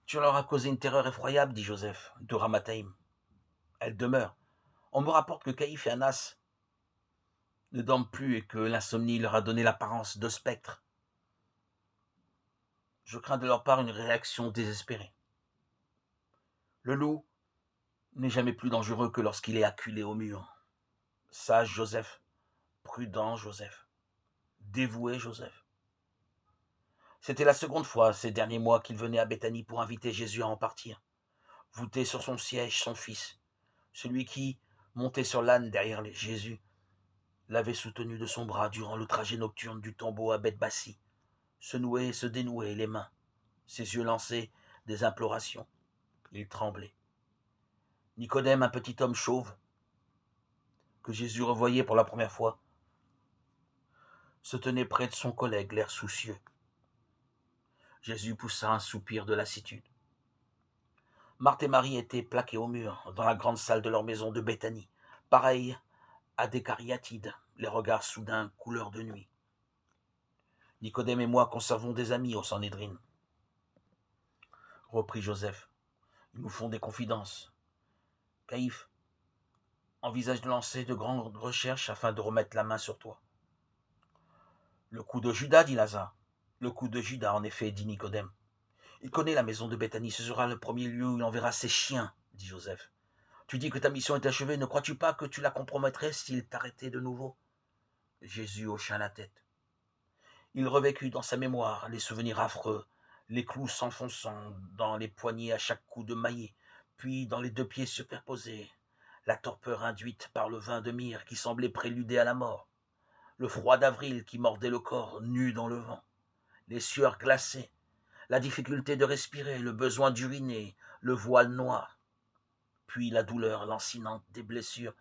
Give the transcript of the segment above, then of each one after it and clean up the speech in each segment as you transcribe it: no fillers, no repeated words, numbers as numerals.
Tu leur as causé une terreur effroyable, dit Joseph, de Ramathaïm. Elle demeure. On me rapporte que Caïphe et Anas ne dorment plus et que l'insomnie leur a donné l'apparence de spectres. Je crains de leur part une réaction désespérée. Le loup n'est jamais plus dangereux que lorsqu'il est acculé au mur. Sage Joseph, prudent Joseph, dévoué Joseph. C'était la seconde fois ces derniers mois qu'il venait à Béthanie pour inviter Jésus à en partir. Voûté sur son siège, son fils, celui qui, monté sur l'âne derrière Jésus, l'avait soutenu de son bras durant le trajet nocturne du tombeau à Bethbassi, se nouait et se dénouait les mains, ses yeux lançaient des implorations. Il tremblait. Nicodème, un petit homme chauve, que Jésus revoyait pour la première fois, se tenait près de son collègue, l'air soucieux. Jésus poussa un soupir de lassitude. Marthe et Marie étaient plaquées au mur, dans la grande salle de leur maison de Béthanie, pareilles à des cariatides, les regards soudains couleur de nuit. Nicodème et moi conservons des amis au Sanhédrin, reprit Joseph. Ils nous font des confidences. Caïphe envisage de lancer de grandes recherches afin de remettre la main sur toi. Le coup de Judas, dit Lazare. Le coup de Judas, en effet, dit Nicodème. Il connaît la maison de Béthanie, ce sera le premier lieu où il enverra ses chiens, dit Joseph. Tu dis que ta mission est achevée, ne crois-tu pas que tu la compromettrais s'il t'arrêtait de nouveau? Jésus hocha la tête. Il revécut dans sa mémoire les souvenirs affreux, les clous s'enfonçant dans les poignets à chaque coup de maillet, puis dans les deux pieds superposés, la torpeur induite par le vin de myrrhe qui semblait préluder à la mort, le froid d'avril qui mordait le corps nu dans le vent, les sueurs glacées, la difficulté de respirer, le besoin d'uriner, le voile noir, puis la douleur lancinante des blessures,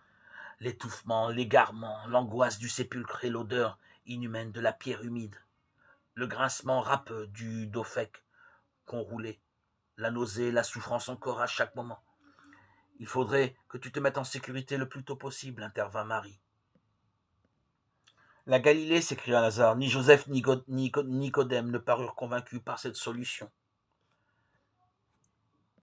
l'étouffement, l'égarement, l'angoisse du sépulcre et l'odeur inhumaine de la pierre humide, le grincement râpeux du dophèque qu'on roulait, la nausée, la souffrance encore à chaque moment. Il faudrait que tu te mettes en sécurité le plus tôt possible, intervint Marie. La Galilée, s'écria Lazare, ni Joseph ni Nicodème ne parurent convaincus par cette solution.